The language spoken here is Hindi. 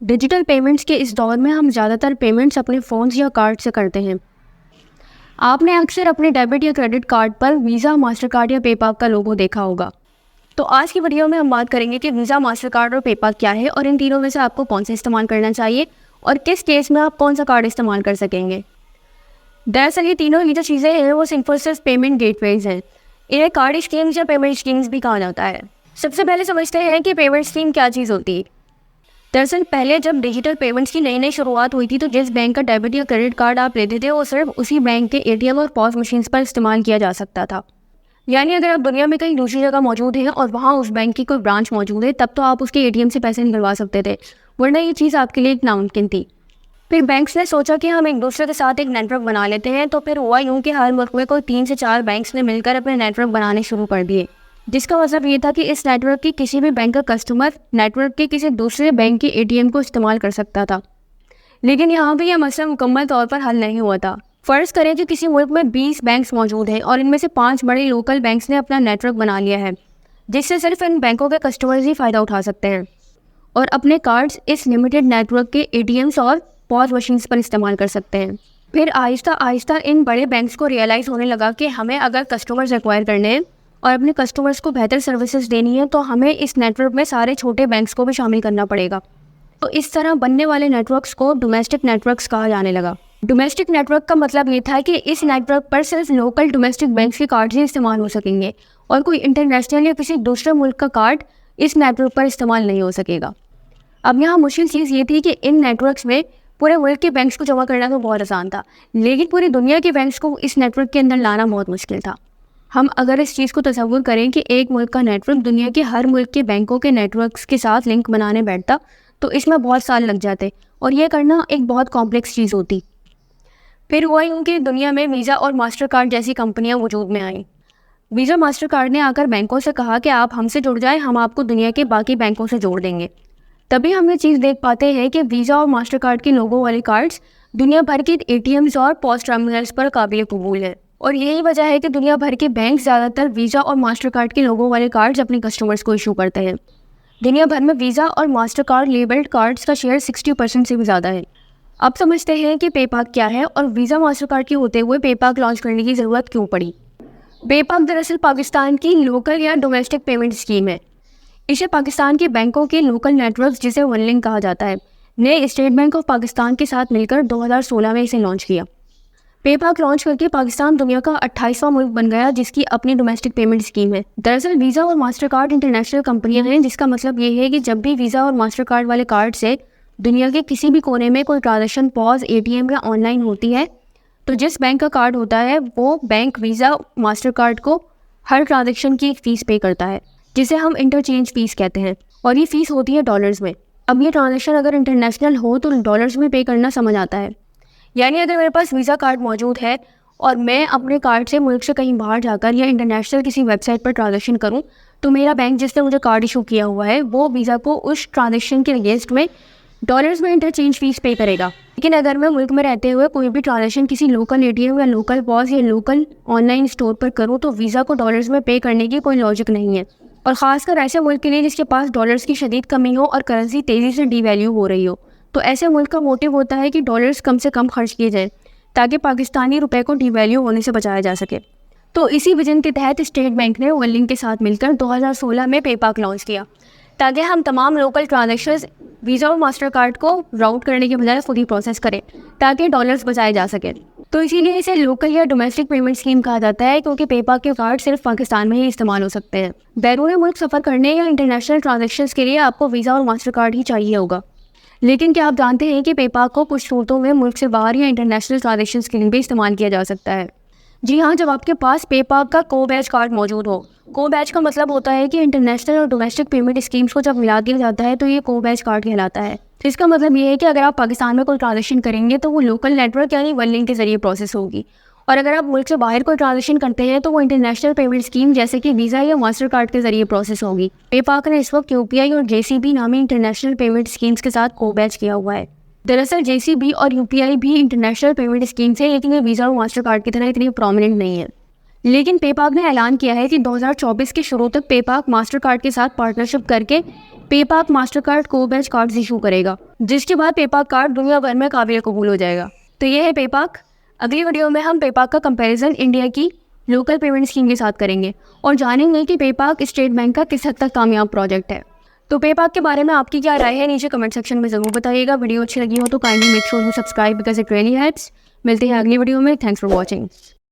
डिजिटल पेमेंट्स के इस दौर में हम ज़्यादातर पेमेंट्स अपने फ़ोन्स या कार्ड से करते हैं। आपने अक्सर अपने डेबिट या क्रेडिट कार्ड पर वीज़ा, मास्टर कार्ड या पेपाल का लोगो देखा होगा। तो आज की वीडियो में हम बात करेंगे कि वीज़ा, मास्टर कार्ड और पेपाल क्या है और इन तीनों में से आपको कौन सा इस्तेमाल करना चाहिए और किस केस में आप कौन सा कार्ड इस्तेमाल कर सकेंगे। दरअसल ये तीनों ही जो चीज़ें हैं वो सिंपल सिर्फ पेमेंट गेटवेज हैं। इन्हें कार्ड स्कीम्स या पेमेंट स्कीम्स भी कहा जाता है। सबसे पहले समझते हैं कि पेमेंट स्कीम क्या चीज़ होती है। दरअसल पहले जब डिजिटल पेमेंट्स की नई शुरुआत हुई थी तो जिस बैंक का डेबिट या क्रेडिट कार्ड आप लेते थे वो सिर्फ उसी बैंक के एटीएम और पॉस मशीन्स पर इस्तेमाल किया जा सकता था। यानी अगर आप दुनिया में कहीं दूसरी जगह मौजूद हैं और वहाँ उस बैंक की कोई ब्रांच मौजूद है तब तो आप उसके एटीएम से पैसे निकलवा सकते थे, वरना ये चीज़ आपके लिए एक नामुमकिन थी। फिर बैंक्स ने सोचा कि हम एक दूसरे के साथ एक नेटवर्क बना लेते हैं, तो फिर हुआ यूँ कि हर मुल्क में कोई 3 से 4 बैंक्स ने मिलकर अपने नेटवर्क बनाने शुरू कर दिए, जिसका मतलब ये था कि इस नेटवर्क की किसी भी बैंक का कस्टमर नेटवर्क के किसी दूसरे बैंक के एटीएम को इस्तेमाल कर सकता था। लेकिन यहाँ भी यह मसला मुकम्मल तौर पर हल नहीं हुआ था। फ़र्ज़ करें कि किसी मुल्क में 20 बैंक्स मौजूद हैं और इनमें से 5 बड़े लोकल बैंक्स ने अपना नेटवर्क बना लिया है, जिससे सिर्फ इन बैंकों के कस्टमर्स ही फ़ायदा उठा सकते हैं और अपने कार्ड्स इस लिमिटेड नेटवर्क के एटीएम्स और पॉस मशीन्स पर इस्तेमाल कर सकते हैं। फिर आहिस्ता आहिस्ता इन बड़े बैंक्स को रियलाइज़ होने लगा कि हमें अगर कस्टमर्स एक्वायर करने हैं और अपने कस्टमर्स को बेहतर सर्विसेज देनी है तो हमें इस नेटवर्क में सारे छोटे बैंक्स को भी शामिल करना पड़ेगा। तो इस तरह बनने वाले नेटवर्क्स को डोमेस्टिक नेटवर्क्स कहा जाने लगा। डोमेस्टिक नेटवर्क का मतलब ये था कि इस नेटवर्क पर सिर्फ लोकल डोमेस्टिक बैंक्स के कार्ड ही इस्तेमाल हो सकेंगे और कोई इंटरनेशनल या किसी दूसरे मुल्क का कार्ड इस नेटवर्क पर इस्तेमाल नहीं हो सकेगा। अब यहाँ मुश्किल चीज़ ये थी कि इन नेटवर्क्स में पूरे मुल्क के बैंक्स को जमा करना तो बहुत आसान था, लेकिन पूरी दुनिया के बैंक्स को इस नेटवर्क के अंदर लाना बहुत मुश्किल था। हम अगर इस चीज़ को तसव्वुर करें कि एक मुल्क का नेटवर्क दुनिया के हर मुल्क के बैंकों के नेटवर्क्स के साथ लिंक बनाने बैठता तो इसमें बहुत साल लग जाते और ये करना एक बहुत कॉम्प्लेक्स चीज़ होती। फिर हुआ यूँ कि दुनिया में वीज़ा और मास्टर कार्ड जैसी कंपनियाँ वजूद में आईं। वीज़ा, मास्टर कार्ड ने आकर बैंकों से कहा कि आप हमसे जुड़ जाएं, हम आपको दुनिया के बाकी बैंकों से जोड़ देंगे। तभी हम ये चीज़ देख पाते हैं कि वीज़ा और मास्टर कार्ड के लोगों वाले कार्ड्स दुनिया भर के एटीएम्स और पॉस टर्मिनल्स पर काबिल कबूल है और यही वजह है कि दुनिया भर के बैंक ज़्यादातर वीज़ा और मास्टर कार्ड के लोगों वाले कार्ड्स अपने कस्टमर्स को इशू करते हैं। दुनिया भर में वीज़ा और मास्टर कार्ड लेबल्ड कार्ड्स का शेयर 60% से भी ज़्यादा है। अब समझते हैं कि पेपाल क्या है और वीज़ा, मास्टर कार्ड के होते हुए पेपाल लॉन्च करने की ज़रूरत क्यों पड़ी। पेपाल दरअसल पाकिस्तान की लोकल या डोमेस्टिक पेमेंट स्कीम है। इसे पाकिस्तान के बैंकों के लोकल नेटवर्क, जिसे वनलिंक कहा जाता है, ने स्टेट बैंक ऑफ पाकिस्तान के साथ मिलकर 2016 में इसे लॉन्च किया। पेपाल लॉन्च करके पाकिस्तान दुनिया का 28वां मुल्क बन गया जिसकी अपनी डोमेस्टिक पेमेंट स्कीम है। दरअसल वीज़ा और मास्टर कार्ड इंटरनेशनल कंपनियां हैं, जिसका मतलब ये है कि जब भी वीज़ा और मास्टर कार्ड वाले कार्ड से दुनिया के किसी भी कोने में कोई ट्रांजेक्शन पॉज, एटीएम या ऑनलाइन होती है तो जिस बैंक का कार्ड होता है वो बैंक वीज़ा, मास्टर कार्ड को हर ट्रांजेक्शन की एक फ़ीस पे करता है, जिसे हम इंटरचेंज फ़ीस कहते हैं, और ये फ़ीस होती है डॉलर्स में। अब ये ट्रांजेक्शन अगर इंटरनेशनल हो तो डॉलर्स में पे करना समझ आता है। यानी अगर मेरे पास वीज़ा कार्ड मौजूद है और मैं अपने कार्ड से मुल्क से कहीं बाहर जाकर या इंटरनेशनल किसी वेबसाइट पर ट्रांजेक्शन करूं तो मेरा बैंक जिसने मुझे कार्ड इशू किया हुआ है वो वीज़ा को उस ट्रांजेक्शन के अगेंस्ट में डॉलर्स में इंटरचेंज फ़ीस पे करेगा। लेकिन अगर मैं मुल्क में रहते हुए कोई भी ट्रांजेक्शन किसी लोकल एटीएम या लोकल पॉस या लोकल ऑनलाइन स्टोर पर करूँ तो वीज़ा को डॉलर्स में पे करने की कोई लॉजिक नहीं है, और ख़ासकर ऐसे मुल्क के लिए जिसके पास डॉलर्स की शदीद कमी हो और करेंसी तेज़ी से डीवैल्यू हो रही हो। तो ऐसे मुल्क का मोटिव होता है कि डॉलर्स कम से कम खर्च किए जाएं ताकि पाकिस्तानी रुपए को डीवैल्यू होने से बचाया जा सके। तो इसी विजन के तहत स्टेट बैंक ने वनलिंक के साथ मिलकर 2016 में पेपाल लॉन्च किया ताकि हम तमाम लोकल ट्रांजेक्शंस वीज़ा और मास्टर कार्ड को राउट करने के बजाय खुद ही प्रोसेस करें ताकि डॉलर्स बचाए जा सके। तो इसीलिए इसे लोकल या डोमेस्टिक पेमेंट स्कीम कहा जाता है, क्योंकि पेपाल के कार्ड सिर्फ पाकिस्तान में ही इस्तेमाल हो सकते हैं। बैरून मुल्क सफ़र करने या इंटरनेशनल ट्रांजेक्शंस के लिए आपको वीज़ा और मास्टर कार्ड ही चाहिए होगा। लेकिन क्या आप जानते हैं कि पेपाल को कुछ सूरतों में मुल्क से बाहर या इंटरनेशनल ट्रांजेक्शंस के लिए भी इस्तेमाल किया जा सकता है। जी हाँ, जब आपके पास पेपाल का को बैच कार्ड मौजूद हो। को बैच का मतलब होता है कि इंटरनेशनल और डोमेस्टिक पेमेंट स्कीम्स को जब मिला दिया जाता है तो ये को बैच कार्ड कहलाता है। तो इसका मतलब ये है कि अगर आप पाकिस्तान में कोई ट्रांजेक्शन करेंगे तो वो लोकल नेटवर्क यानी वनलिंक के जरिए प्रोसेस होगी, और अगर आप मुल्क से बाहर कोई ट्रांजेक्शन करते हैं तो वो इंटरनेशनल पेमेंट स्कीम जैसे कि वीज़ा या मास्टर कार्ड के जरिए प्रोसेस होगी। पेपाल ने इस वक्त यूपीआई और जेसीबी नामी इंटरनेशनल पेमेंट स्कीम्स के साथ को बैच किया हुआ है। दरअसल जेसीबी और यूपीआई भी इंटरनेशनल पेमेंट स्कीम्स है, लेकिन ये वीज़ा और मास्टर कार्ड की तरह इतनी प्रोमिनेंट नहीं है। लेकिन पेपाल ने ऐलान किया है कि 2024 के शुरू तक पेपाल मास्टर कार्ड के साथ पार्टनरशिप करके पेपाक मास्टर कार्ड को बेस्ट कार्ड्स इशू करेगा, जिसके बाद पेपाक कार्ड दुनिया भर में काबिल कबूल हो जाएगा। तो ये है पेपाक। अगली वीडियो में हम पेपाक का कंपैरिजन इंडिया की लोकल पेमेंट स्कीम के साथ करेंगे और जानेंगे कि पेपाक स्टेट बैंक का किस हद तक कामयाब प्रोजेक्ट है। तो पेपाक के बारे में आपकी क्या राय है, नीचे कमेंट सेक्शन में ज़रूर बताइएगा। वीडियो अच्छी लगी हो तो kindly make sure you subscribe because it really helps. मिलते हैं अगली वीडियो में। Thanks for watching.